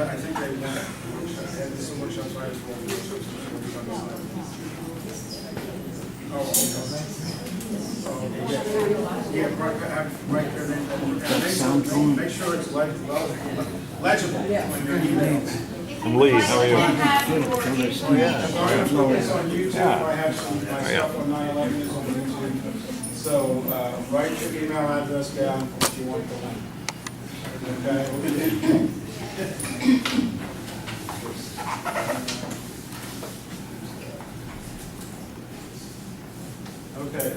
I think they went. And this is workshops right for workshops. Yeah, right there. Make sure it's legible when you're emailing. I'm Lee, how are you? Oh, yeah. It's on YouTube. I have some my stuff on 9/11 is on YouTube. So write your email address down if you want the link. Okay. Okay.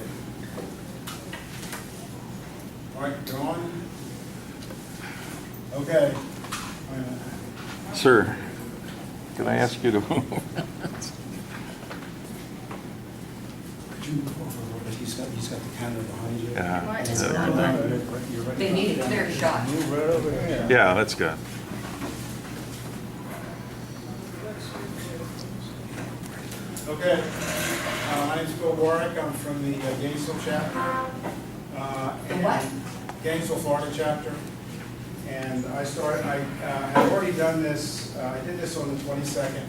All right, go on. Okay. Sir, can I ask you to move? Could you move over? He's got the camera behind you. Yeah. They need a clear shot. Move right over here. Yeah, that's good. Okay. My name's Bill Warwick. I'm from the Gainesville chapter. what? Gainesville, Florida chapter. And I had already done this. I did this on the 22nd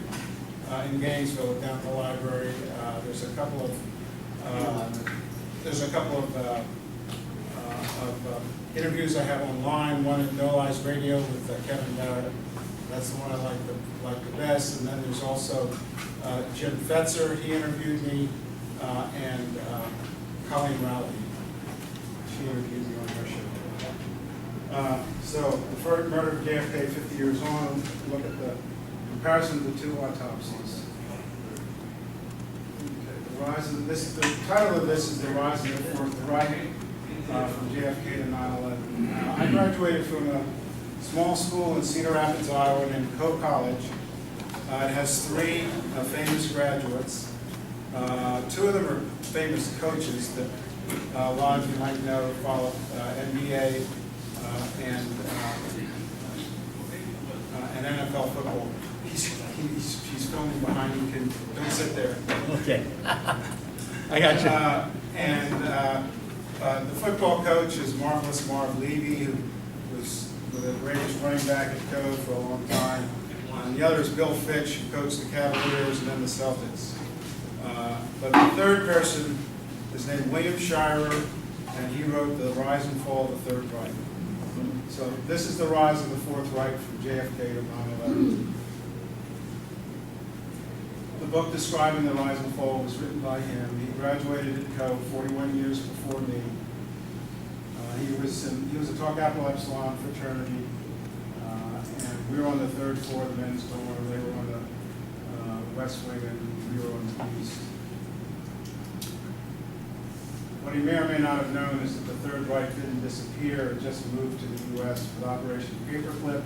in Gainesville down at the library. There's a couple of interviews I have online. One at No Lies Radio with Kevin Dowd. That's the one I like the best. And then there's also Jim Fetzer. He interviewed me, and Colleen Rowley. She interviewed me on her show. So the first murder of JFK 50 years on, look at the comparison of the two autopsies. Okay, the title of this is The Rise of the Fourth Reich from JFK to 9/11. I graduated from a small school in Cedar Rapids, Iowa named Coup College. It has three famous graduates. Two of them are famous coaches that a lot of you might know, follow NBA and NFL football. He's filming behind you. Don't sit there. Okay. I got you. The football coach is Marvelous Marv Levy, who was the greatest running back at Code for a long time. And the other is Bill Fitch, who coached the Cavaliers and then the Celtics. But the third person is named William Shirer, and he wrote The Rise and Fall of the Third Reich. So this is the rise of the Fourth Reich from JFK to 9/11. The book describing the rise and fall was written by him. He graduated at Code 41 years before me. He was a Tau Kappa Epsilon fraternity, and we were on the third floor of the men's dorm. They were on the west wing, and we were on the east. What he may or may not have known is that the Third Reich didn't disappear; it just moved to the U.S. with Operation Paperclip.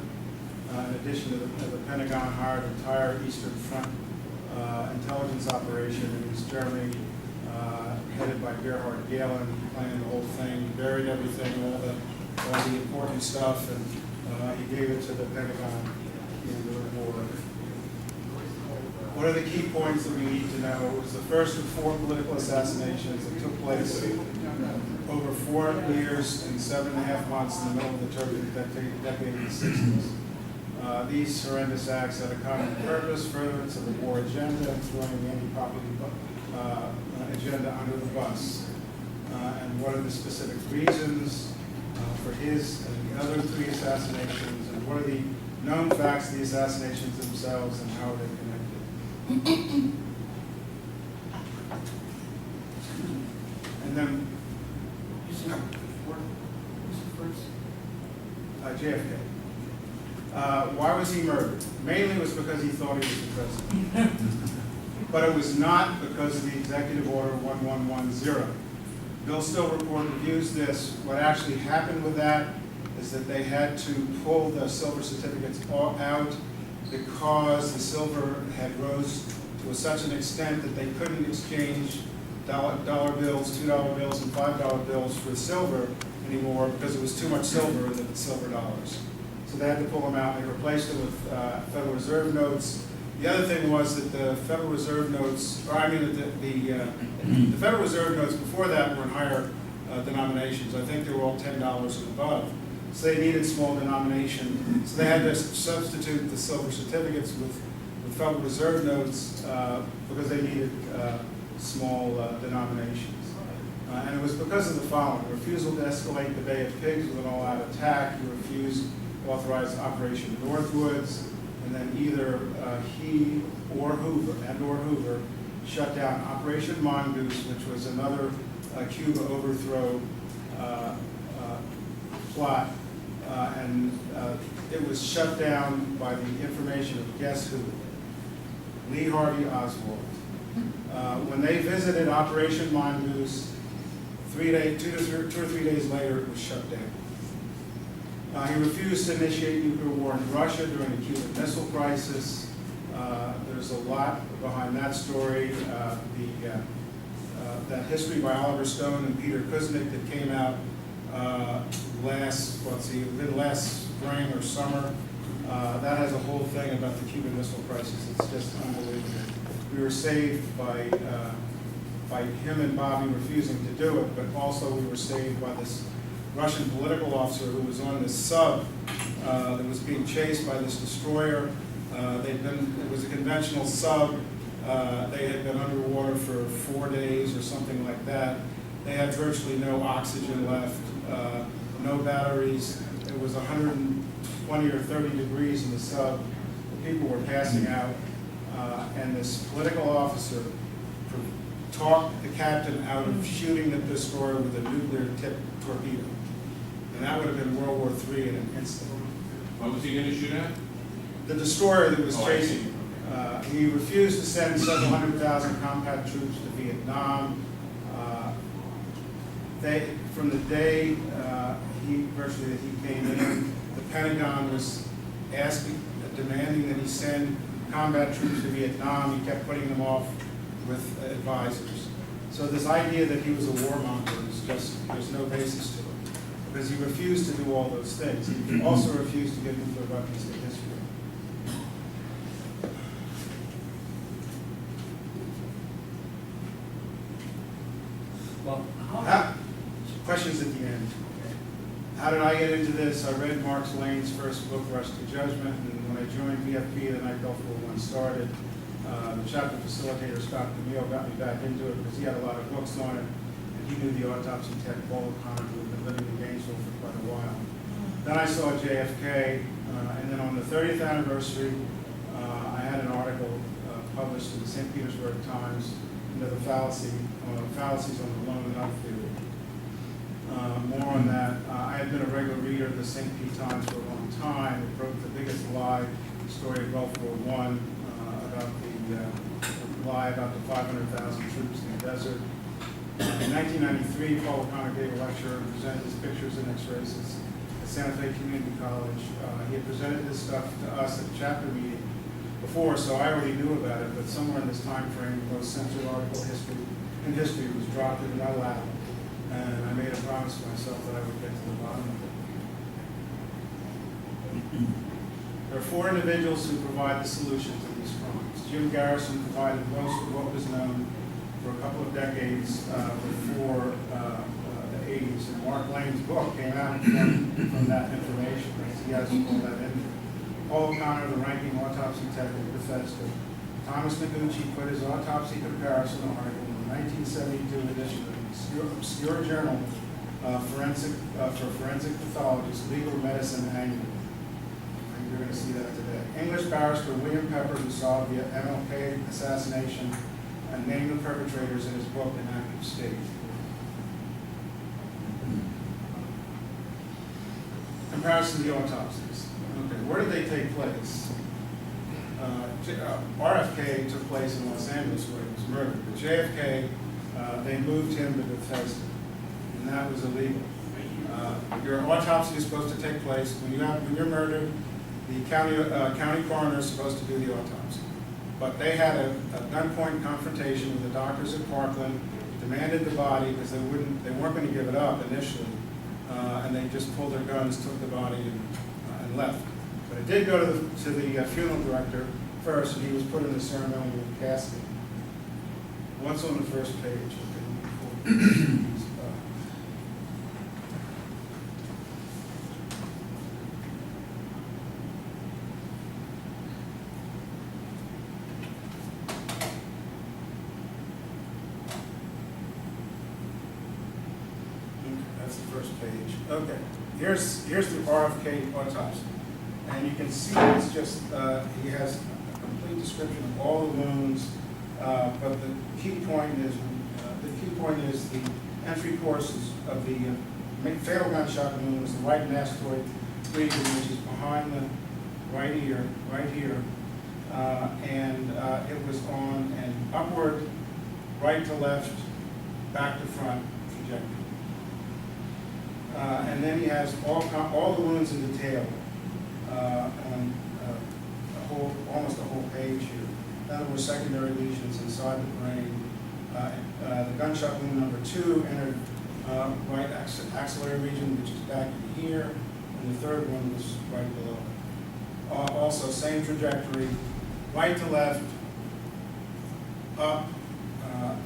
In addition to the Pentagon hired an entire Eastern Front intelligence operation in East Germany, headed by Gerhard Gehlen. He planned the whole thing, he buried everything, all the important stuff, and he gave it to the Pentagon in the war. What are the key points that we need to know? It was the first of four political assassinations that took place over 4 years and 7.5 months in the middle of the turbulent decade of the 60s. These horrendous acts had a common purpose, furtherance of the war agenda, and throwing the anti-property agenda under the bus. And what are the specific reasons for his and the other three assassinations, and what are the known facts of the assassinations themselves, and how are they connected? And then JFK. Why was he murdered? Mainly it was because he thought he was the president. But it was not because of the Executive Order 1110. Bill Still Report reviews this. What actually happened with that is that they had to pull the silver certificates out because the silver had rose to such an extent that they couldn't exchange dollar bills, $2 bills, and $5 bills for silver anymore because it was too much silver in the silver dollars. So they had to pull them out. They replaced them with Federal Reserve notes. The other thing was that the Federal Reserve notes, or I mean the Federal Reserve notes before that were in higher denominations. I think they were all $10 and above. So they needed small denomination. So they had to substitute the silver certificates with Federal Reserve notes because they needed small denominations. And it was because of the following: refusal to escalate the Bay of Pigs with an all-out attack. He refused to authorize Operation Northwoods, and then either he or Hoover shut down Operation Mongoose, which was another Cuba overthrow plot, and it was shut down by the information of guess who? Lee Harvey Oswald. When they visited Operation Mongoose, 2 or 3 days later, it was shut down. He refused to initiate nuclear war in Russia during the Cuban Missile Crisis. There's a lot behind that story. That history by Oliver Stone and Peter Kuznick that came out last spring or summer. That has a whole thing about the Cuban Missile Crisis. It's just unbelievable. We were saved by him and Bobby refusing to do it, but also we were saved by this Russian political officer who was on this sub that was being chased by this destroyer. It was a conventional sub. They had been underwater for 4 days or something like that. They had virtually no oxygen left, no batteries. It was 120 or 30 degrees in the sub. The people were passing out, and this political officer talked the captain out of shooting the destroyer with a nuclear-tipped torpedo. And that would have been World War III in an instant. What was he going to shoot at? The destroyer that was Oh, I chasing. see. He refused to send several 100,000 combat troops to Vietnam. From the day virtually that he came in, the Pentagon was demanding that he send combat troops to Vietnam. He kept putting them off with advisors. So this idea that he was a warmonger is just, there's no basis to it. Because he refused to do all those things. He also refused to give nuclear weapons to Israel. Well, Questions at the end. How did I get into this? I read Mark Lane's first book, Rush to Judgment, and when I joined VFP the night Gulf War I started, the chapter facilitator, Scott Camille, got me back into it because he had a lot of books on it, and he knew the autopsy tech, Paul O'Connor, who had been living in Gainesville for quite a while. Then I saw JFK, and then on the 30th anniversary, I had an article published in the St. Petersburg Times into the fallacies on the lone nut theory. More on that. I had been a regular reader of the St. Pete Times for a long time. It broke the biggest lie, the story of Gulf War I, about the lie about the 500,000 troops in the desert. In 1993, Paul O'Connor gave a lecture and presented his pictures and X-rays at Santa Fe Community College. He had presented this stuff to us at a chapter meeting before, so I already knew about it, but somewhere in this time frame, the most central article in history was dropped into my lap. And I made a promise to myself that I would get to the bottom of it. There are 4 individuals who provide the solution to these crimes. Jim Garrison provided most of what was known for a couple of decades before the 80s. And Mark Lane's book came out from that information. He has all that in there. Paul O'Connor, the ranking autopsy tech at Bethesda. Thomas Noguchi put his autopsy comparison article in the 1972 edition of obscure journal for forensic pathologists, Legal Medicine Annual. I think you're going to see that today. English barrister William Pepper, who solved the MLK assassination and named the perpetrators in his book, An Active State. Comparison of the autopsies. Okay, where did they take place? RFK took place in Los Angeles where he was murdered, but JFK, they moved him to Bethesda, and that was illegal. Your autopsy is supposed to take place when you're murdered. The county coroner is supposed to do the autopsy, but they had a gunpoint confrontation with the doctors at Parkland, demanded the body because they weren't going to give it up initially, and they just pulled their guns, took the body, and left. But it did go to the funeral director first, and he was put in the ceremonial casket. What's on the first page? that's the first page. Okay, here's the RFK autopsy. And you can see it's just, he has a complete description of all the wounds, but the key point is the entry courses of the fatal gunshot wound was the right mastoid region, which is behind the right ear, right here, and it was on an upward, right to left, back to front trajectory. And then he has all the wounds in detail on almost a whole page here. Then there were secondary lesions inside the brain. The gunshot wound number 2 entered right axillary region, which is back in here, and the third one was right below it. Also, same trajectory, right to left, up,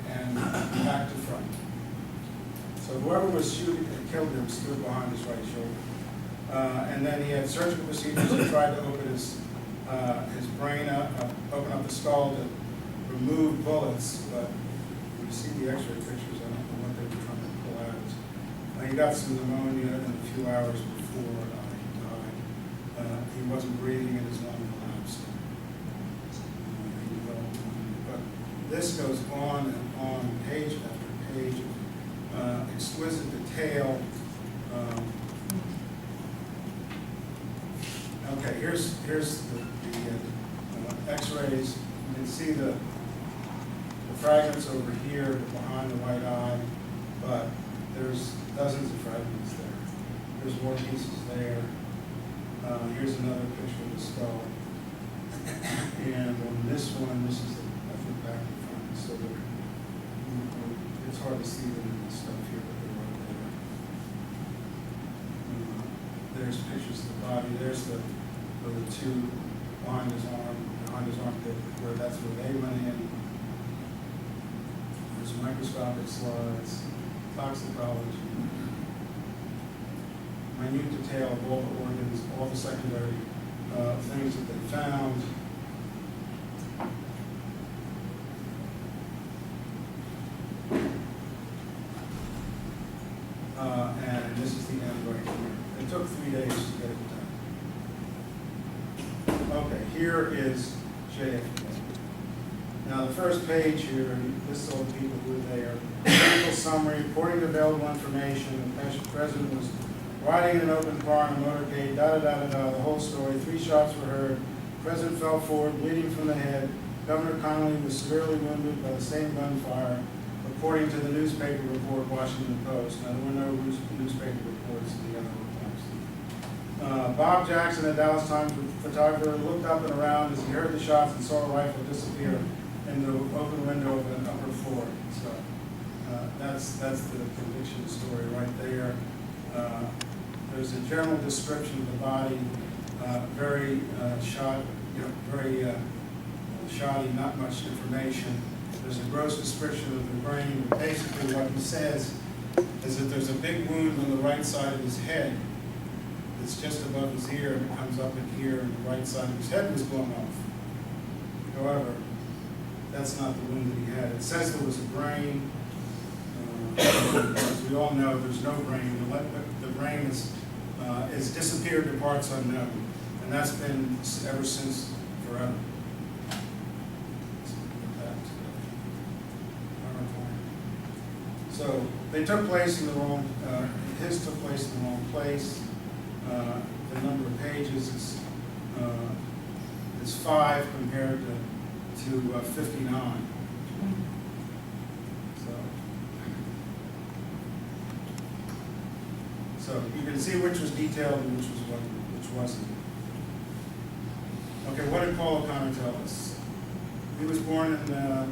and back to front. So whoever was shooting and killed him stood behind his right shoulder. And then he had surgical procedures. He tried to open his brain up, open up the skull to remove bullets, but you see the x-ray pictures, I don't know what they were trying to pull out. He got some pneumonia in a few hours before he died. He wasn't breathing and his lung collapsed. He developed pneumonia. But this goes on and on, page after page, exquisite detail. Okay, here's the x-rays. You can see the fragments over here behind the right eye, but there's dozens of fragments there. There's more pieces there. Here's another picture of the skull. And on this one, this is I think back and front, so it's hard to see them in the stuff here, but they're right there. There's pictures of the body. There's the two behind his armpit, where that's where they went in. There's microscopic slides, toxicology, minute detail of all the organs, all the secondary things that they found. And this is the end right here. It took 3 days to get it done. Okay, here is JFK. Now the first page here lists all the people who were there. Technical summary, according to available information, the president was riding in an open car on a motorcade, the whole story. 3 shots were heard. The president fell forward, bleeding from the head. Governor Connolly was severely wounded by the same gunfire, according to the newspaper report, Washington Post. Now, there were no newspaper reports in the other reports. Bob Jackson, a Dallas Times photographer, looked up and around as he heard the shots and saw a rifle disappear in the open window of an upper floor. So that's the conviction story right there. There's a general description of the body, very very shoddy, not much information. There's a gross description of the brain. But basically what he says is that there's a big wound on the right side of his head. It's just above his ear and it comes up in here, and the right side of his head was blown off. However, that's not the wound that he had. It says there was a brain. As we all know, there's no brain. The brain is disappeared to parts unknown, and that's been ever since forever. So they took place in the wrong. His took place in the wrong place. The number of pages is 5 compared to 59. So you can see which was detailed and which wasn't. Okay, what did Paul O'Connor tell us? He was born in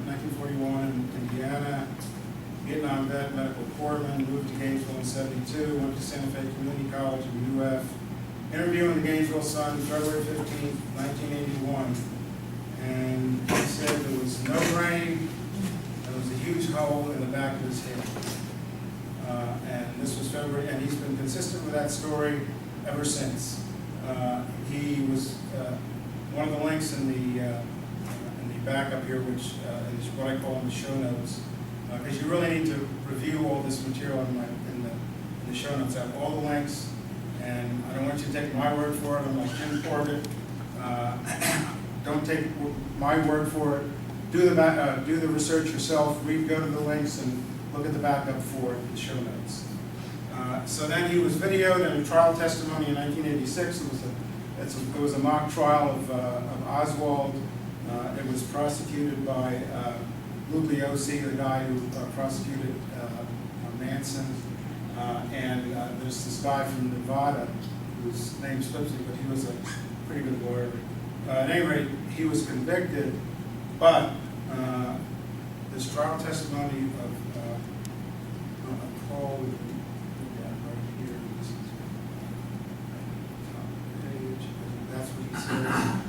1941 in Indiana, Vietnam vet, medical corpsman, moved to Gainesville in '72, went to Santa Fe Community College in UF. Interview in the Gainesville Sun, February 15, 1981. And he said there was no brain, there was a huge hole in the back of his head. And this was February, and he's been consistent with that story ever since. He was one of the links in the backup here, which is what I call in the show notes, because you really need to review all this material in in the show notes. I have all the links, and I don't want you to take my word for it. I'm like Tim Corbett. Don't take my word for it. Do the research yourself. Go to the links and look at the backup for the show notes. So then he was videoed in a trial testimony in 1986. It was a mock trial of Oswald. It was prosecuted by Lugliosi, the guy who prosecuted Manson. And there's this guy from Nevada whose name slips me, but he was a pretty good lawyer. At any rate, he was convicted, but this trial testimony of Paul, right here, this is top page, that's what he says.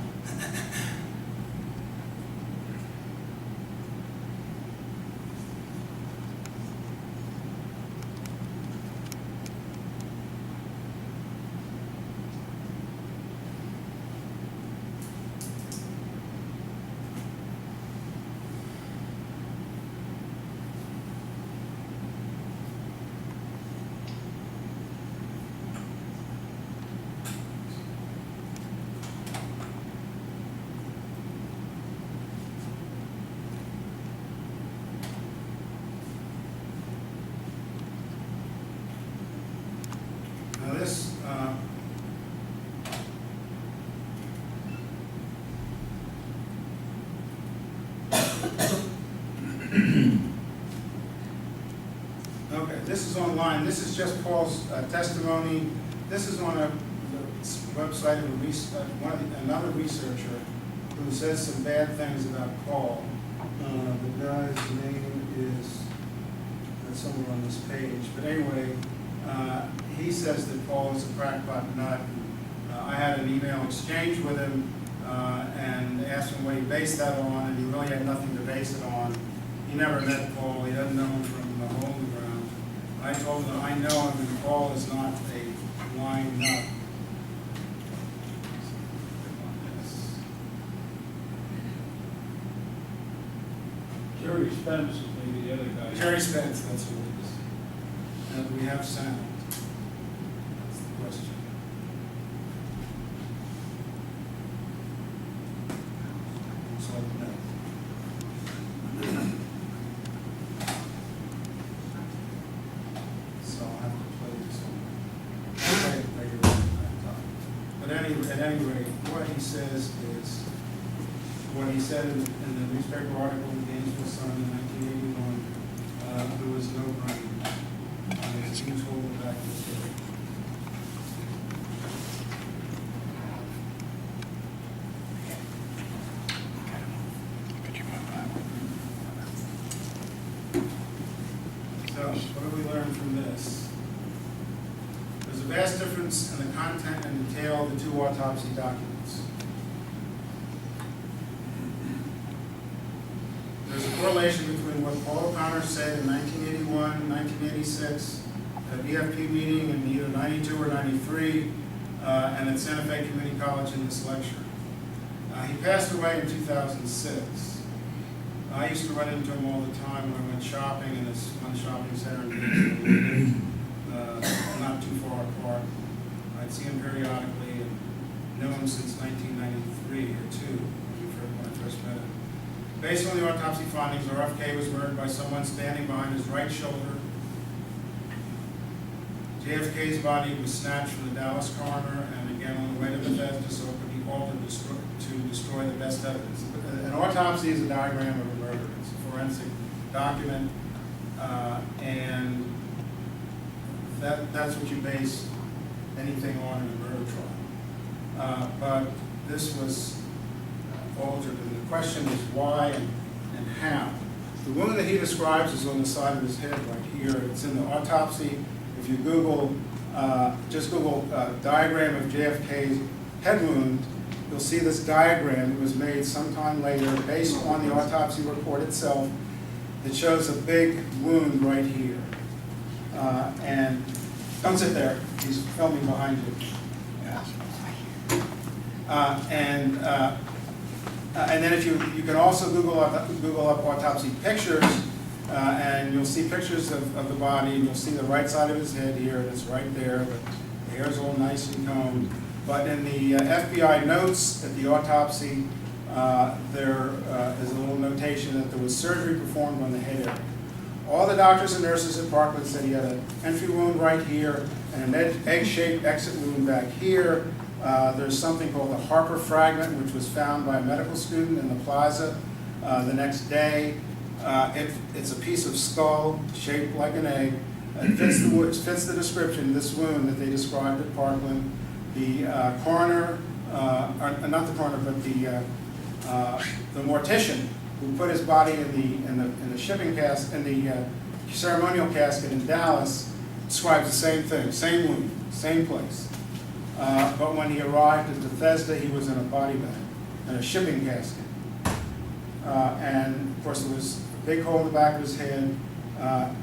Now this, okay, this is online. This is just Paul's testimony. This is on the website of another researcher who says some bad things about Paul. The guy's name is somewhere on this page. But anyway, he says that Paul is a crackpot nut. I had an email exchange with him and asked him what he based that on, and he really had nothing to base it on. He never met Paul. He doesn't know him from the hole in the ground. I told him that I know him, and Paul is not a lying nut. Jerry Spence is maybe the other guy. Jerry Spence, that's who it is. And we have sound. That's the question. So, no. So I'll have to play this one. Later on. But at any rate, what he says is what he said in the newspaper article in the Gainesville Sun in 1981. There was no brain. It's been told back in the day. So, what do we learn from this? There's a vast difference in the content and detail of the two autopsy documents. There's a correlation between what Paul O'Connor said in 1981, 1986, at a BFP meeting in either 92 or 93, and at Santa Fe Community College in this lecture. He passed away in 2006. I used to run into him all the time when I went shopping in this one shopping center in Gainesville, not too far apart. I'd see him periodically and know him since 1993 or 2 when I first met him. Based on the autopsy findings, RFK was murdered by someone standing behind his right shoulder. JFK's body was snatched from the Dallas coroner and again on the way to Bethesda so it could be altered to destroy the best evidence. An autopsy is a diagram of a murder. It's a forensic document, and that's what you base anything on in a murder trial. But this was altered, and the question is why and how. The wound that he describes is on the side of his head right here. It's in the autopsy. If you Google, just Google diagram of JFK's head wound, you'll see this diagram. It was made sometime later based on the autopsy report itself that shows a big wound right here. And don't sit there. He's filming behind you. And then if you can also Google up autopsy pictures, And you'll see pictures of the body, and you'll see the right side of his head here, and it's right there, but the hair's all nice and combed. But in the FBI notes at the autopsy, there is a little notation that there was surgery performed on the head area. All the doctors and nurses at Parkland said he had an entry wound right here and an egg-shaped exit wound back here. There's something called the Harper fragment, which was found by a medical student in the plaza the next day. It's a piece of skull shaped like an egg. It fits the description, this wound that they described at Parkland. The coroner, or not the coroner, but the mortician who put his body in the shipping casket, in the ceremonial casket in Dallas, describes the same thing, same wound, same place. But when he arrived at Bethesda, he was in a body bag, in a shipping casket. And of course, there was a big hole in the back of his head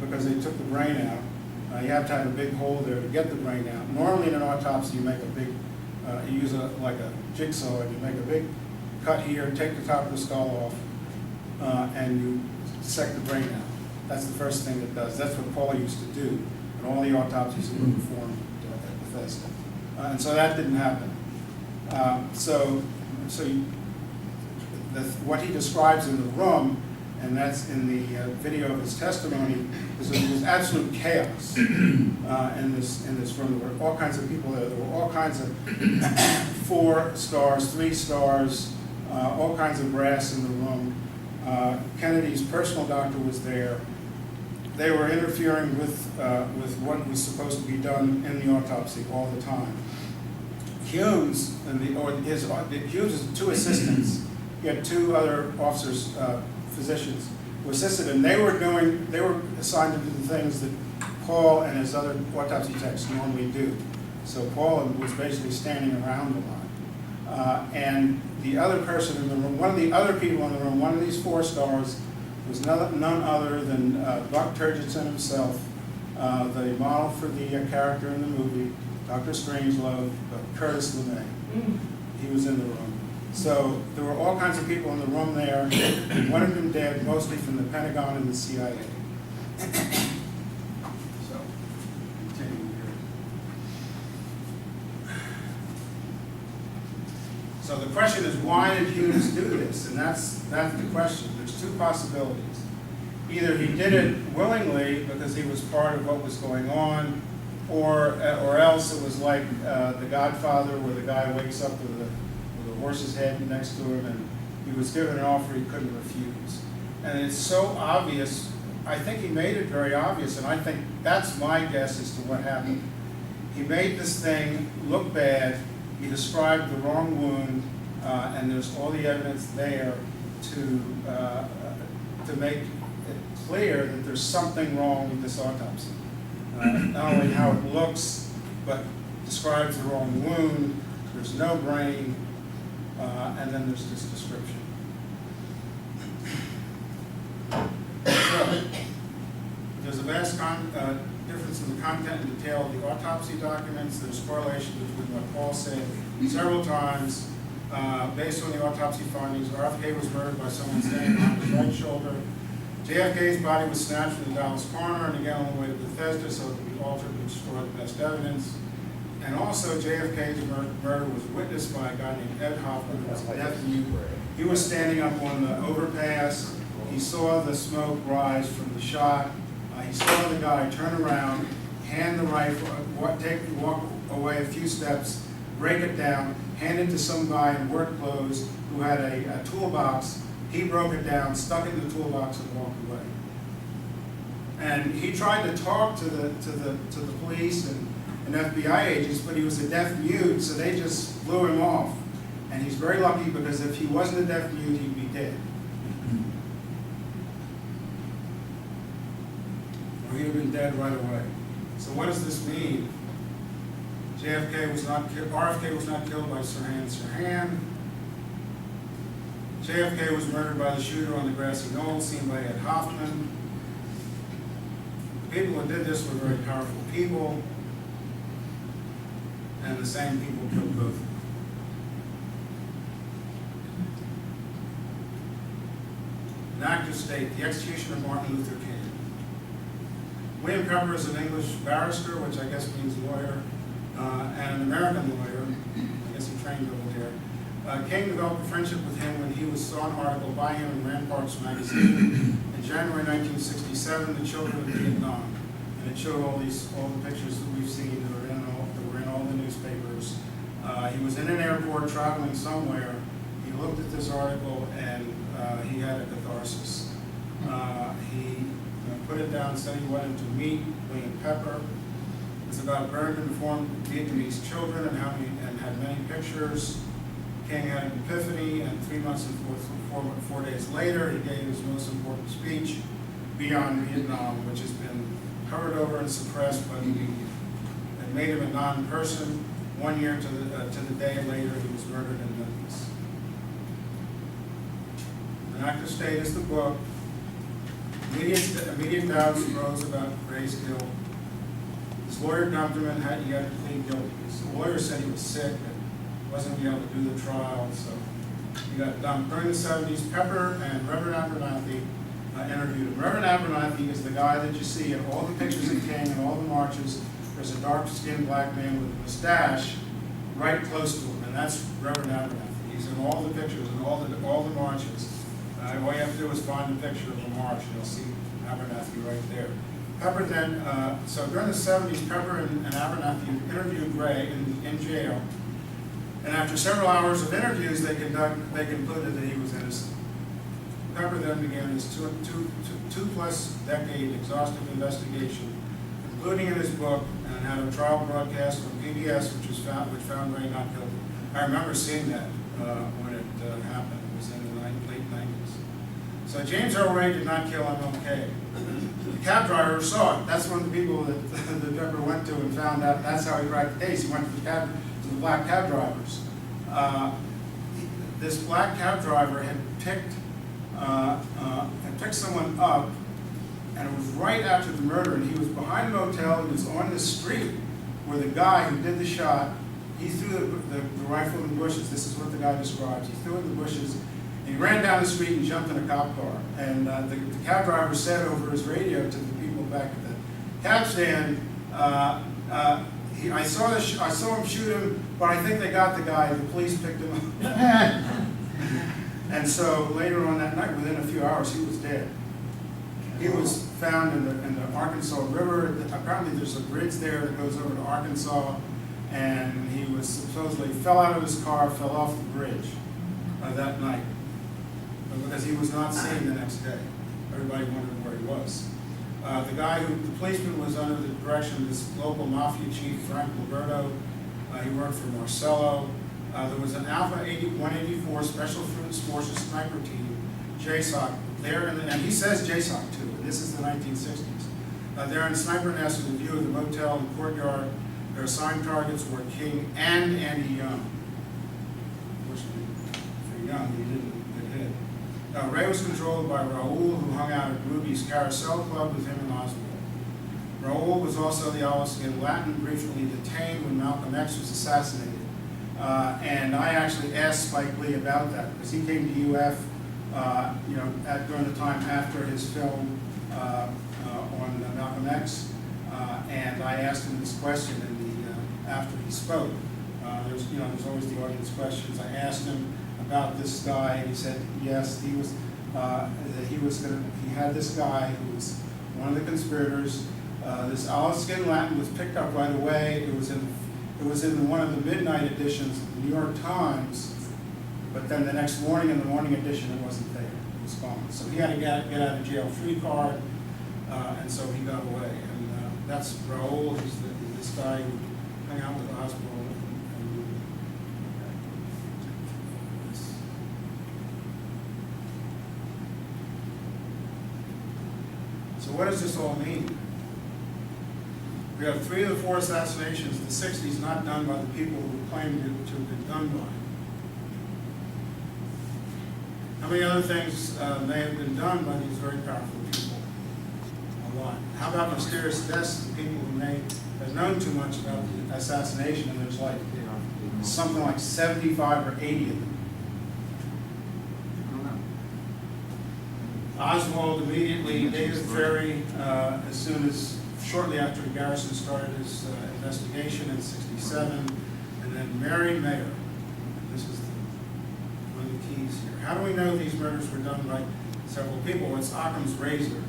because they took the brain out. You have to have a big hole there to get the brain out. Normally in an autopsy, you make a big, you use like a jigsaw, and you make a big cut here, take the top of the skull off, and you dissect the brain out. That's the first thing it does. That's what Paul used to do in all the autopsies that were performed at Bethesda. And so that didn't happen. What he describes in the room, and that's in the video of his testimony, is that there was absolute chaos in this room. There were all kinds of people there. There were all kinds of 4 stars, 3 stars, all kinds of brass in the room. Kennedy's personal doctor was there. They were interfering with what was supposed to be done in the autopsy all the time. Humes Humes' 2 assistants. He had 2 other officers, physicians, who assisted him. They were assigned to do the things that Paul and his other autopsy techs normally do. So Paul was basically standing around a lot. And the other person in the room, one of the other people in the room, one of these 4 stars, was none other than Buck Turgidson himself, the model for the character in the movie, Dr. Strangelove, Curtis LeMay. He was in the room. So there were all kinds of people in the room there, one of them dead, mostly from the Pentagon and the CIA. So, continuing here. So the question is, why did Humes do this? And that's the question. There's 2 possibilities. Either he did it willingly because he was part of what was going on, or else it was like The Godfather, where the guy wakes up with a horse's head next to him, and he was given an offer he couldn't refuse. And it's so obvious. I think he made it very obvious, and I think that's my guess as to what happened. He made this thing look bad. He described the wrong wound, and there's all the evidence there to make it clear that there's something wrong with this autopsy. Not only how it looks, but describes the wrong wound. There's no brain. And then there's this description. So, there's a vast difference in the content and detail of the autopsy documents. There's correlation between what Paul said several times. Based on the autopsy findings, RFK was murdered by someone standing on his right shoulder. JFK's body was snatched from the Dallas coroner and again on the way to Bethesda so it could be altered and destroy the best evidence. And also, JFK's murder was witnessed by a guy named Ed Hoffman, who was a nephew. He was standing up on the overpass. He saw the smoke rise from the shot. He saw the guy turn around, hand the rifle, walk away a few steps, break it down, hand it to some guy in work clothes who had a toolbox. He broke it down, stuck it in the toolbox, and walked away. And he tried to talk to the police and FBI agents, but he was a deaf mute, so they just blew him off. And he's very lucky because if he wasn't a deaf mute, he'd be dead. Or he'd have been dead right away. So what does this mean? RFK was not killed by Sirhan Sirhan. JFK was murdered by the shooter on the grassy knoll, seen by Ed Hoffman. The people who did this were very powerful people. And the same people killed both of them. an act of state, the execution of Martin Luther King. William Pepper is an English barrister, which I guess means lawyer, and an American lawyer. I guess he trained over there. King developed a friendship with him when he saw an article by him in Ramparts magazine in January 1967, The Children of Vietnam. And it showed all the pictures that we've seen that were in all the newspapers. He was in an airport traveling somewhere. He looked at this article and he had a catharsis. He put it down, said he wanted to meet William Pepper. It's about burned and deformed Vietnamese children and had many pictures. King had an epiphany, and 3 months and 4 days later, he gave his most important speech, Beyond Vietnam, which has been covered over and suppressed by the media. It made him a non-person. 1 year to the day later, he was murdered in Memphis. An Act of State is the book. Immediate doubts arose about Gray's guilt. His lawyer dumped him and he had to plead guilty. His lawyer said he was sick and wasn't going to be able to do the trial, so he got dumped. During the 70s, Pepper and Reverend Abernathy interviewed him. Reverend Abernathy is the guy that you see in all the pictures of King and all the marches. There's a dark-skinned black man with a mustache right close to him, and that's Reverend Abernathy. He's in all the pictures and all the marches. All you have to do is find a picture of a march, and you'll see Abernathy right there. Pepper then, so during the 70s, Pepper and Abernathy interviewed Gray in jail, and after several hours of interviews, they concluded that he was innocent. Pepper then began his two-plus decade exhaustive investigation, including in his book, and had a trial broadcast on PBS, which found Gray not guilty. I remember seeing that when it happened. It was in the late 90s. So James Earl Ray did not kill MLK. The cab driver saw it. That's one of the people that Pepper went to and found out. That's how he cracked the case. He went to the black cab drivers. This black cab driver had picked someone up, and it was right after the murder, and he was behind a motel. He was on the street where the guy who did the shot, he threw the rifle in the bushes. This is what the guy describes. He threw it in the bushes. He ran down the street and jumped in a cop car. And the cab driver said over his radio to the people back at the cab stand, I saw him shoot him, but I think they got the guy. The police picked him up. And so later on that night, within a few hours, he was dead. He was found in the Arkansas River. Apparently there's a bridge there that goes over to Arkansas, and he was supposedly fell out of his car, fell off the bridge that night. Because he was not seen the next day. Everybody wondered where he was. The policeman was under the direction of this local mafia chief, Frank Liberto. He worked for Marcello. There was an Alpha 184 Special Forces sniper team, JSOC, there, and he says JSOC too, and this is the 1960s. They're in sniper nest with a view of the motel and courtyard. Their assigned targets were King and Andy Young. Unfortunately, for Young, he didn't get hit. Ray was controlled by Raoul, who hung out at Ruby's Carousel Club with him in Oswald. Raoul was also the All-Skin Latin, briefly detained when Malcolm X was assassinated. And I actually asked Spike Lee about that, because he came to UF during the time after his film on Malcolm X, and I asked him this question after he spoke. There's always the audience questions. I asked him about this guy, and he said yes, he had this guy who was one of the conspirators. This All-Skin Latin was picked up right away. It was in one of the midnight editions of the New York Times, but then the next morning in the morning edition it wasn't there. It was gone. So he had to get out of jail free card, and so he got away. And that's Raoul. He's this guy who hung out with the hospital. So what does this all mean? We have 3 of the 4 assassinations in the 60s not done by the people who claim to have been done by. How many other things may have been done by these very powerful people? A lot. How about mysterious deaths of people who may have known too much about the assassination, and there's like something like 75 or 80 of them. Oswald immediately dated Ferry shortly after Garrison started his investigation in '67, and then Mary Mayer. This is one of the keys here. How do we know these murders were done by several people? It's Occam's razor.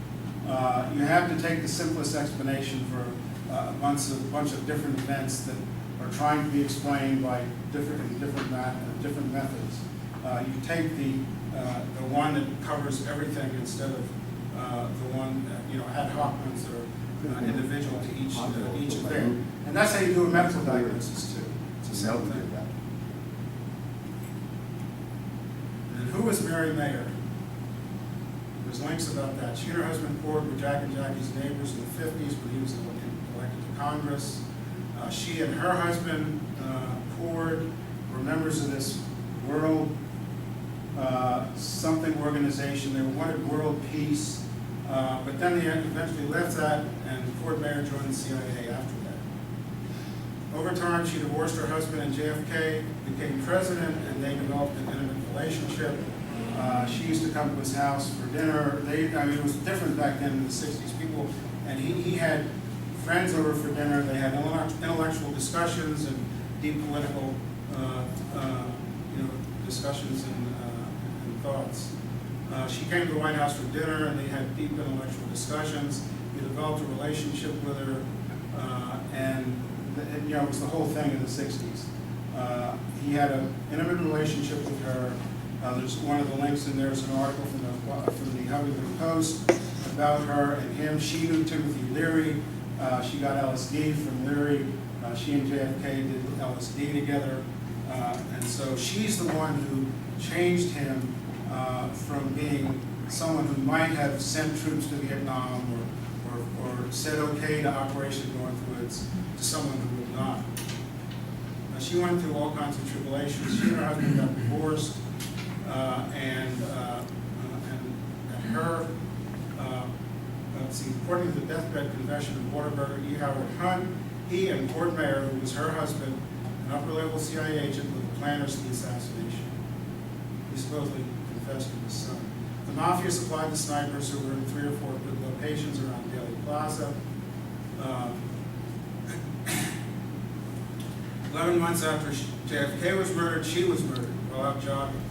You have to take the simplest explanation for a bunch of different events that are trying to be explained by different methods. You take the one that covers everything instead of the one ad hoc ones that are individual to each event, and that's how you do a medical diagnosis too. It's the same thing. And who was Mary Mayer? There's links about that. She and her husband Ford were Jack and Jackie's neighbors in the '50s when he was elected to Congress. She and her husband Ford were members of this world something organization. They wanted world peace, but then they eventually left that, and Ford Mayer joined the CIA after that. Over time, she divorced her husband, and JFK became president, and they developed an intimate relationship. She used to come to his house for dinner. It was different back then in the '60s. People, and he had friends over for dinner. They had intellectual discussions and deep political, discussions and thoughts. She came to the White House for dinner, and they had deep intellectual discussions. He developed a relationship with her, and it was the whole thing in the '60s. He had an intimate relationship with her. There's one of the links in there is an article from the Huffington Post about her and him. She knew Timothy Leary. She got LSD from Leary. She and JFK did LSD together. And so she's the one who changed him from being someone who might have sent troops to Vietnam or said okay to Operation Northwoods to someone who would not. She went through all kinds of tribulations. She and her husband got divorced. According to the deathbed confession of Waterburger E. Howard Hunt, he and Ford Mayer, who was her husband, an upper-level CIA agent, were the planners of the assassination. He supposedly confessed to his son. The Mafia supplied the snipers who were in 3 or 4 good locations around Daley Plaza. 11 months after JFK was murdered, she was murdered while out jogging.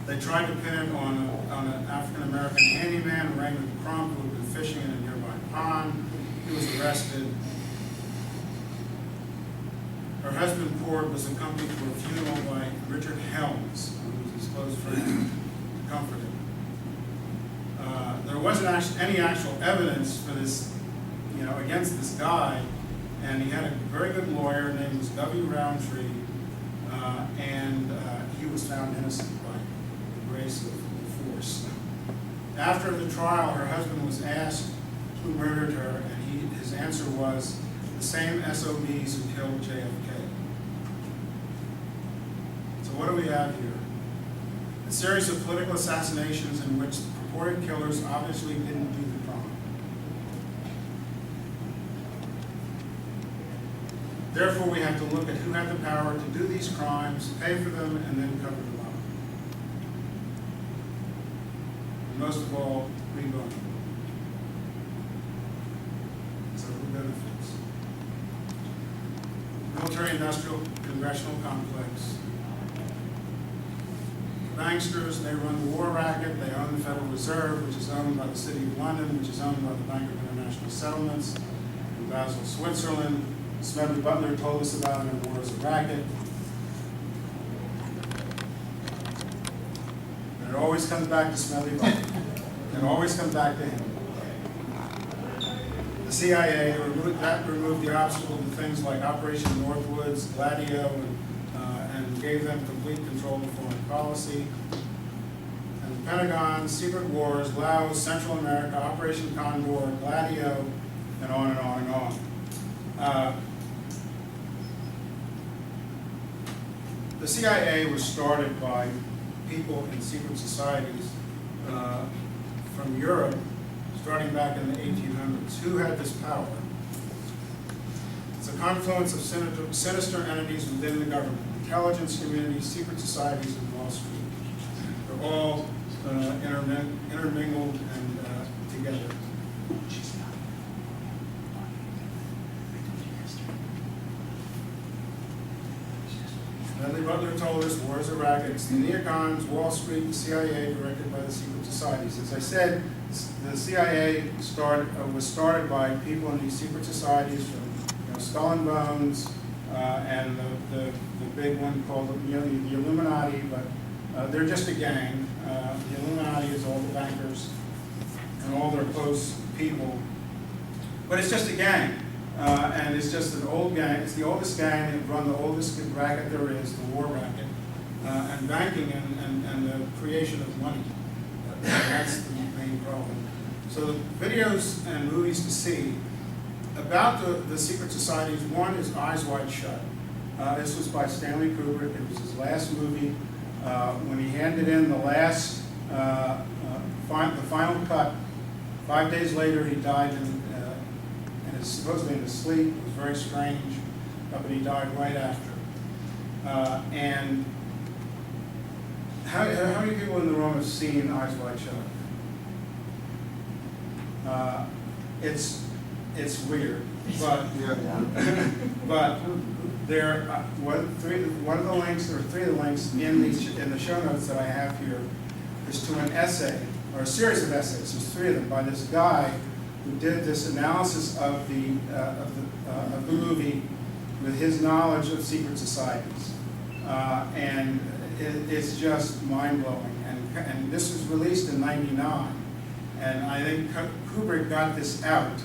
They tried to pin him on an African-American handyman, Raymond Crump, who had been fishing in a nearby pond. He was arrested. Her husband, Ford, was accompanied to a funeral by Richard Helms, who was his close friend, to comfort him. There wasn't any actual evidence for this, against this guy, and he had a very good lawyer named W. Roundtree, and he was found innocent by the grace of the force. After the trial, her husband was asked who murdered her, and his answer was the same SOBs who killed JFK. So what do we have here? A series of political assassinations in which the purported killers obviously didn't do the crime. Therefore, we have to look at who had the power to do these crimes, pay for them, and then cover them up. And most of all, we don't. So who benefits? Military-industrial congressional complex. The banksters, they run the war racket, they own the Federal Reserve, which is owned by the City of London, which is owned by the Bank of International Settlements in Basel, Switzerland. Smedley Butler told us about it in War as a Racket. And it always comes back to Smedley Butler. It always comes back to him. The CIA removed the obstacle to things like Operation Northwoods, Gladio, and gave them complete control of foreign policy. And the Pentagon, Secret Wars, Laos, Central America, Operation Condor, Gladio, and on and on and on. The CIA was started by people in secret societies from Europe, starting back in the 1800s. Who had this power? It's a confluence of sinister entities within the government, intelligence communities, secret societies, and Wall Street. They're all intermingled and together. Natalie Butler told us war is a racket. It's the neocons, Wall Street, the CIA, directed by the secret societies. As I said, the CIA was started by people in these secret societies, from Skull and Bones, and the big one called the Illuminati, but they're just a gang. The Illuminati is all the bankers and all their close people, but it's just a gang. And it's just an old gang. It's the oldest gang that run the oldest racket there is, the war racket, and banking and the creation of money. That's the main problem. So the videos and movies to see about the secret societies, one is Eyes Wide Shut. This was by Stanley Kubrick. It was his last movie. When he handed in the last, the final cut, 5 days later he died supposedly in his sleep. It was very strange, but he died right after. And how many people in the room have seen Eyes Wide Shut? It's weird, but but there one of the links, or three of the links in the show notes that I have here is to an essay, or a series of essays. There's three of them by this guy who did this analysis of the movie with his knowledge of secret societies, and it's just mind-blowing. And this was released in '99, and I think Kubrick got this out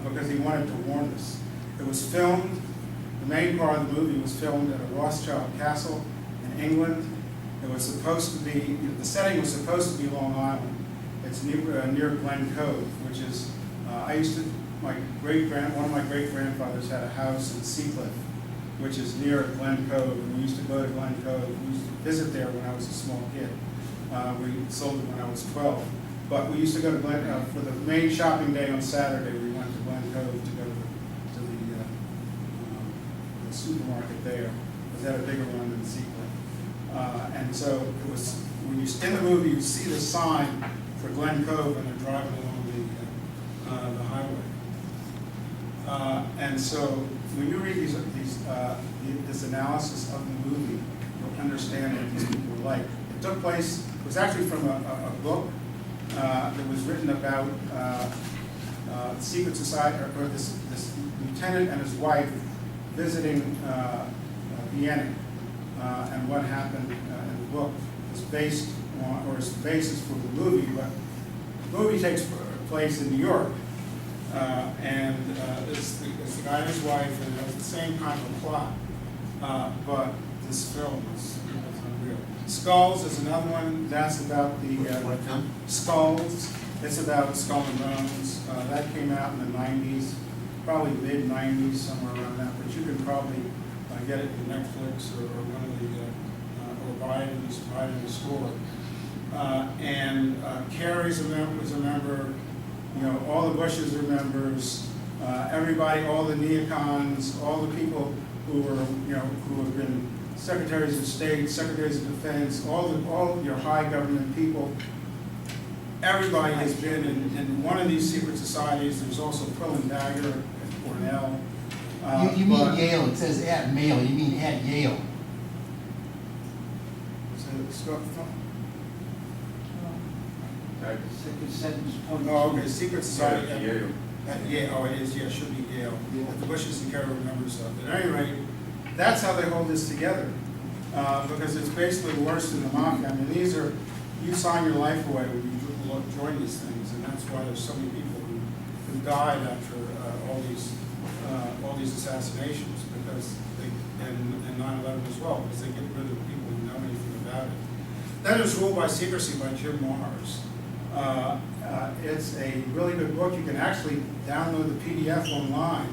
because he wanted to warn us. It was filmed. The main part of the movie was filmed at a Rothschild castle in England. It was supposed to be, the setting was supposed to be Long Island. It's near Glen Cove, which is, one of my great-grandfathers had a house in Seacliff, which is near Glen Cove, and we used to go to Glen Cove. We used to visit there when I was a small kid. We sold it when I was 12. But we used to go to Glen, for the main shopping day on Saturday, we went to Glen Cove to go to the supermarket there. It had a bigger one than Seacliff. And so it was, when you, in the movie, you see the sign for Glen Cove when they're driving along the highway. And so when you read this analysis of the movie, you'll understand what these people were like. It took place, it was actually from a book that was written about secret society, or this lieutenant and his wife visiting Vienna, and what happened in the book is based on, or is the basis for the movie, but the movie takes place in New York, and it's the guy and his wife, and it has the same kind of plot, but this film is unreal. Skulls is another one. That's about the Skulls. It's about Skull and Bones. That came out in the 90s, probably mid-90s, somewhere around that. But you can probably get it in Netflix or one of the, or buy it in the store. And Kerry's was a member. You know, all the Bushes are members. Everybody, all the neocons, all the people who were, who have been secretaries of state, secretaries of defense, all your high government people. Everybody has been in one of these secret societies. There's also Quill and Dagger at Cornell. You mean Yale? It says at Mail. You mean at Yale? Second sentence. Oh, okay. Secret society. Yeah, Yale. At Yale. Oh, it is. Yeah, it should be Yale. The Bushes and Kerry were members of. At any rate, that's how they hold this together, because it's basically worse than the mafia. I mean, these are, you sign your life away when you join these things, and that's why there's so many people who died after all these assassinations, because and 9/11 as well, because they get rid of the people who know anything about it. That is Ruled by Secrecy by Jim Mars. It's a really good book. You can actually download the PDF online.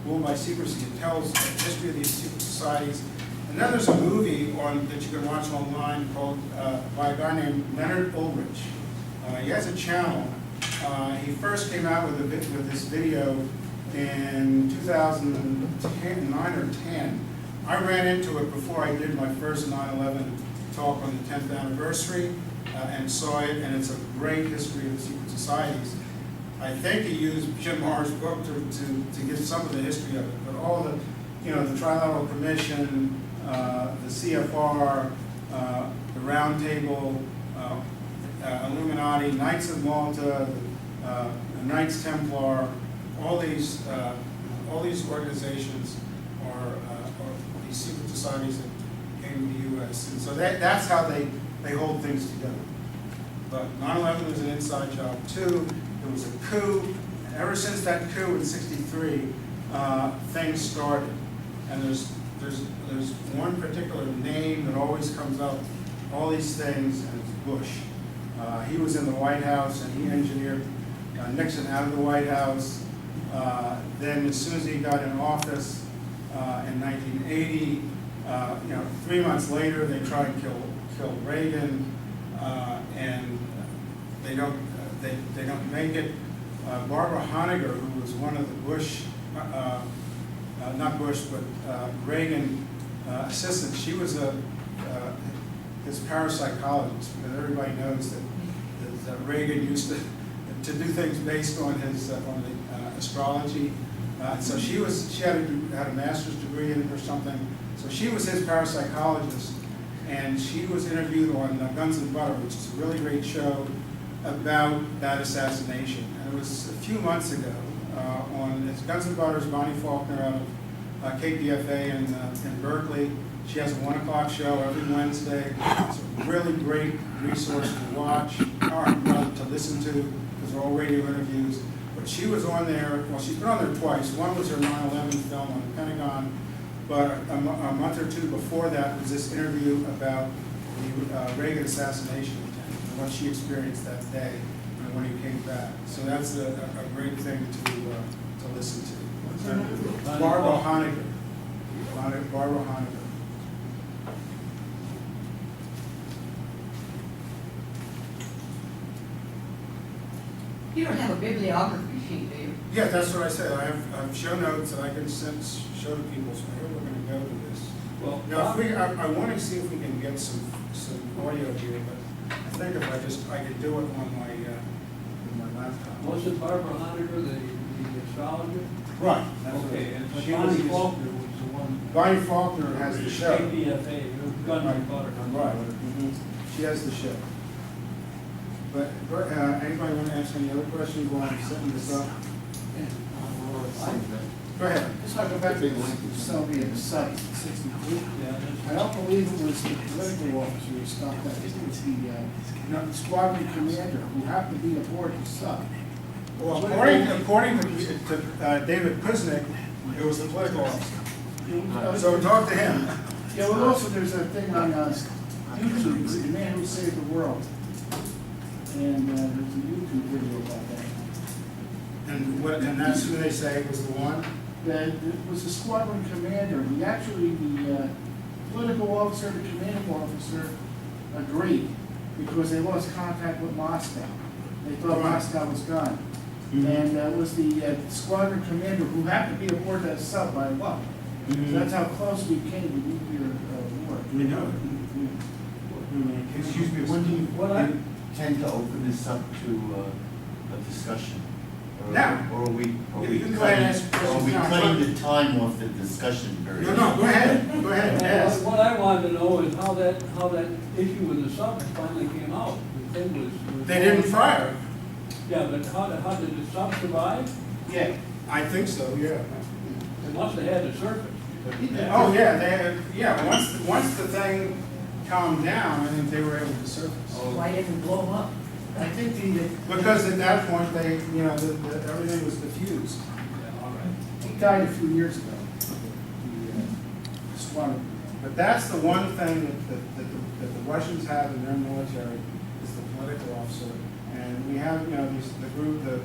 Ruled by Secrecy. It tells the history of these secret societies. And then there's a movie that you can watch online called by a guy named Leonard Ulrich. He has a channel. He first came out with this video in 2009 or 10. I ran into it before I did my first 9/11 talk on the 10th anniversary. and saw it, and it's a great history of the secret societies. I think he used Jim Marr's book to give some of the history of it, but all the, the Trilateral Commission, the CFR, the Round Table, Illuminati, Knights of Malta, the Knights Templar, all these organizations are these secret societies that came to the U.S. And so that's how they hold things together. But 9/11 was an inside job too. There was a coup, and ever since that coup in '63, things started. And there's one particular name that always comes up, all these things, and it's Bush. He was in the White House, and he engineered Nixon out of the White House. Then as soon as he got in office in 1980, 3 months later, they tried to kill Reagan, and they don't make it. Barbara Honegger, who was one of the Bush, not Bush, but Reagan assistants, she was his parapsychologist, because everybody knows that Reagan used to do things based on his on the astrology. So she had a master's degree in it or something. So she was his parapsychologist, and she was interviewed on Guns and Butter, which is a really great show about that assassination. And it was a few months ago on Guns and Butter's Bonnie Faulkner out of KPFA in Berkeley. She has a 1 o'clock show every Wednesday. It's a really great resource to watch, or to listen to, because they're all radio interviews. But she was on there, well, she's been on there twice. One was her 9/11 film on the Pentagon, but a month or two before that was this interview about the Reagan assassination attempt and what she experienced that day and when he came back. So that's a great thing to listen to. What's her name? Barbara Honegger. Barbara Honegger. You don't have a bibliography sheet, do you? Yeah, that's what I said. I have show notes that I can show to people, so here we're going to go to this. Well, Now, I want to see if we can get some audio here, but I think if I could do it on my laptop. was it Barbara Honegger, the astrologer? Right. Okay, and She Bonnie was- Faulkner was the one. Bonnie Faulkner has the show. KPFA, Gun and Butter. Right. She has the show. But anybody want to ask any other questions while I'm setting this up? Go ahead. Let's talk about the Soviet site, 62. Yeah, I don't believe it was the political officer who stopped that. I think it was the squadron commander who happened to be aboard the sub. Well, according to David Kuznick, it was the political officer. So talk to him. Yeah, well, also there's a thing on YouTube, The Man Who Saved the World. And there's a YouTube video about that. And that's who they say was the one? That it was the squadron commander. He actually, the political officer, the commanding officer agreed because they lost contact with Moscow. They thought Right. Moscow was gone. Mhm. And it was the squadron commander who happened to be aboard that sub by luck. So that's how close we came to nuclear war. We know Excuse me, when do you What I- tend to open this up to a discussion? Or- Now. Or are we, You can go ahead and ask are questions we now. cutting the time off the discussion period? No, go ahead. Go ahead and ask. What I wanted to know is how that issue with the sub finally came out. The thing was. They didn't fire. Yeah, but how did the sub survive? Yeah. I think so, yeah. It must have had to surface. because- Oh, yeah, once the thing calmed down, I think they were able to surface. Why didn't it blow up? I think Because at that point, everything was diffused. Yeah, all right. he died a few years ago. The squadron. But that's the one thing that the Russians have in their military is the political officer. And we have, the group, the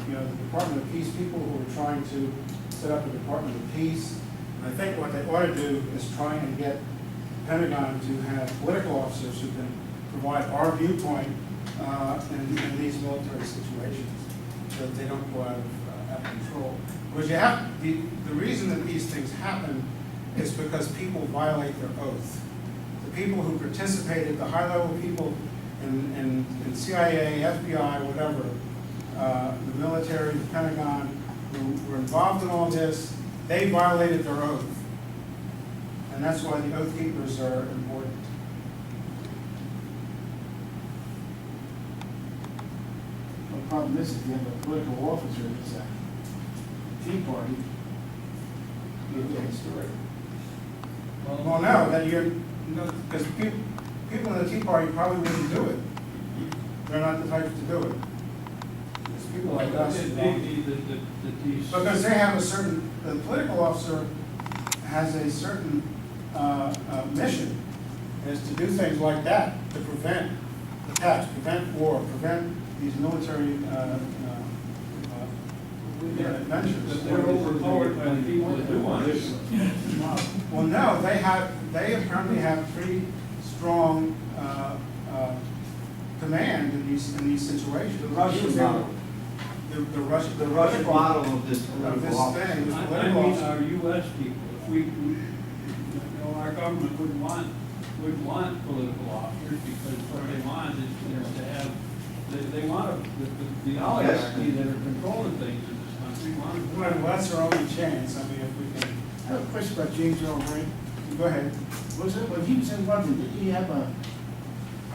Department of Peace people who are trying to set up a Department of Peace. And I think what they ought to do is try and get the Pentagon to have political officers who can provide our viewpoint in these military situations, so that they don't go out of control. Because the reason that these things happen is because people violate their oath. The people who participated, the high-level people in CIA, FBI, whatever, the military, the Pentagon, who were involved in all this, they violated their oath. And that's why the oath keepers are important. The problem is, if you have a political officer that's a Tea Party, you're getting story. Well, no, that you're, because people in the Tea Party probably wouldn't do it. They're not the type to do it. There's people like us. who don't. Because they have a certain, the political officer has a certain mission, is to do things like that, to prevent attacks, prevent war, prevent these military adventures. They're overpowered by the people that do want it. Well, no, they apparently have pretty strong command in these situations. The Russian model. The Russian. The Russian model of this Of political this office. thing, this I political mean, officer. our US people, if we, you know, our government wouldn't want political officers, because what they want is to have, they want the oligarchy that are controlling things in this country, Well, that's our only chance, I mean, if we can, I have a question about James Earl Ray. go ahead. Was it, when he was in London, did he have a,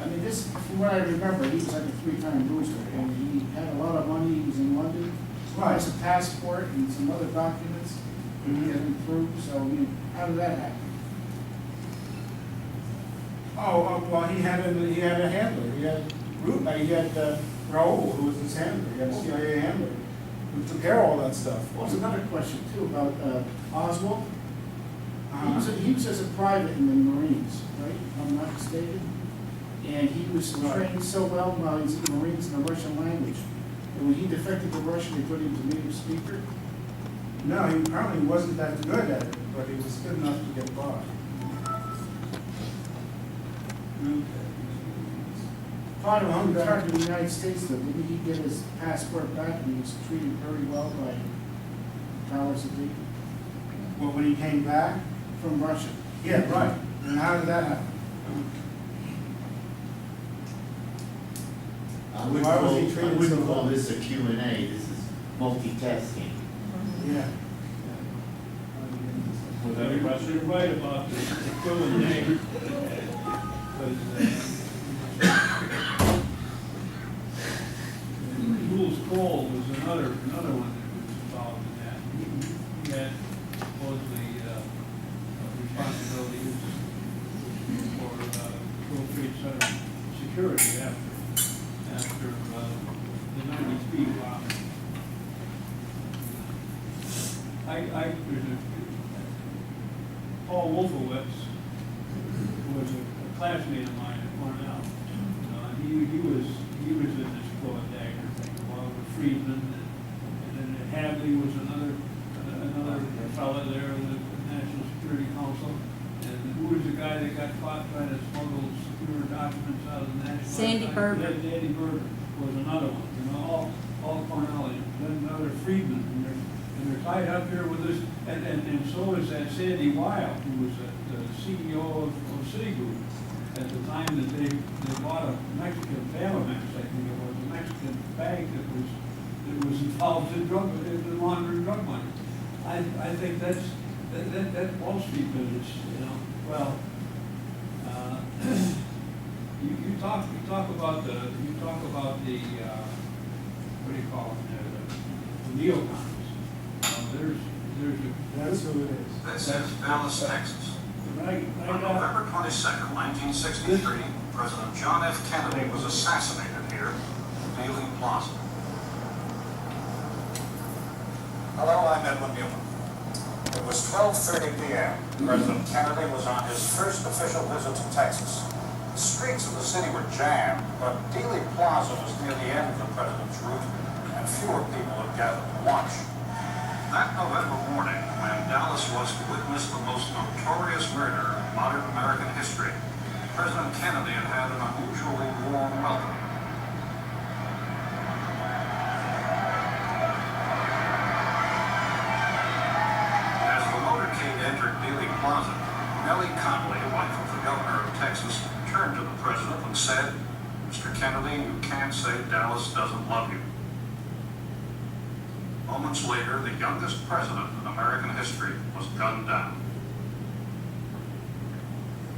I mean, this, from what I remember, he was like a 3-time booster, and he had a lot of money, he was in London. He Right. has a passport and some other documents to get him through, so, I mean, how did that happen? Well, he had a handler, he had Raoul, who was his handler, he had a CIA handler, who took care of all that stuff. Well, there's another question too about Oswald. Uh-huh. He was as a private in the Marines, right, if I'm not mistaken? And he was Right. trained so well while he's in the Marines in the Russian language. And when he defected to Russian, they put him as a native speaker. No, he apparently wasn't that good at it, but he was good enough to get by. Finally, when he returned to the United States, though, didn't he get his passport back and he was treated very well by powers that be Well, when he came back, from Russia? yeah, right, and how did that happen? I wouldn't Why was he call, I treated wouldn't so call well? this a Q&A, this is multitasking. Yeah. Was everybody right about the killing name? Jules Cole was another one that was involved in that. He had supposedly responsibilities for World Trade Center security after the 90s speed bombing. Paul Wolfowitz was a classmate of mine at Cornell. He was in this Claw Dagger thing, along with Friedman, and then Hadley was another fellow there in the National Security Council. And who was the guy that got caught trying to smuggle secure documents out of the National? Sandy Berger. Yeah, Sandy Berger was another one. All Cornell, and then another Friedman, and they're tied up here with this, and so is that Sandy Weil, who was the CEO of Citigroup at the time that they bought a Mexican Banamex, I think it was, a Mexican bank that was involved in laundering drug money. I think that Wall Street business, well, you talk about the what do you call them, the neocons. There's That's who it is. This is Dallas, Texas. On November 22nd, 1963, President John F. Kennedy was assassinated here at Dealey Plaza. Hello, I'm Edwin Newman. It was 12:30 p.m. President Kennedy was on his first official visit to Texas. The streets of the city were jammed, but Dealey Plaza was near the end of the president's route, and fewer people had gathered to watch. That November morning, when Dallas was to witness the most notorious murder in modern American history, President Kennedy had an unusually warm welcome. As the motorcade entered Dealey Plaza, Nellie Conley, wife of the governor of Texas, turned to the president and said, Mr. Kennedy, you can't say Dallas doesn't love you. Moments later, the youngest president in American history was gunned down.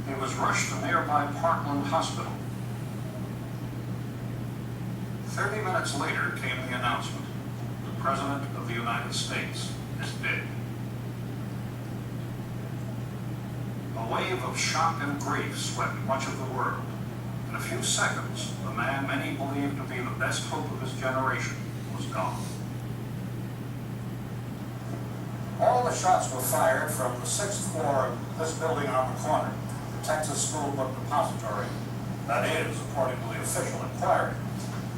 He was rushed to nearby Parkland Hospital. 30 minutes later came the announcement: the President of the United States is dead. A wave of shock and grief swept much of the world. In a few seconds, the man many believed to be the best hope of his generation was gone. All the shots were fired from the 6th floor of this building on the corner, the Texas School Book Depository. That is, according to the official inquiry.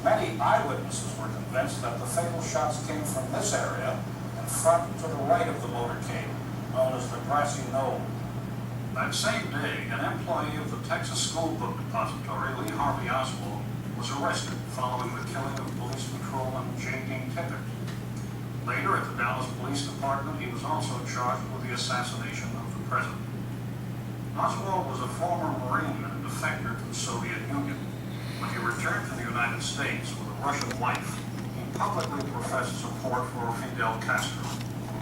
Many eyewitnesses were convinced that the fatal shots came from this area and front to the right of the motorcade, known as the Grassy Knoll. That same day, an employee of the Texas School Book Depository, Lee Harvey Oswald, was arrested following the killing of police patrolman J. Dean Tippett. Later, at the Dallas Police Department, he was also charged with the assassination of the president. Oswald was a former Marine and defector to the Soviet Union. When he returned to the United States with a Russian wife, he publicly professed support for Fidel Castro.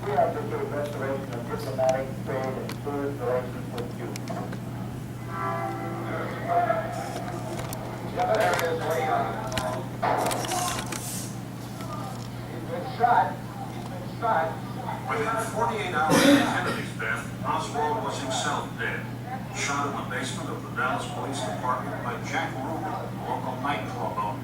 We advocate restoration of diplomatic, trade, and tourist relations with Cuba. The other area is way on. He's been shot. He's been shot. Within 48 hours of Kennedy's death, Oswald was himself dead, shot in the basement of the Dallas Police Department by Jack Ruby, a local nightclub owner.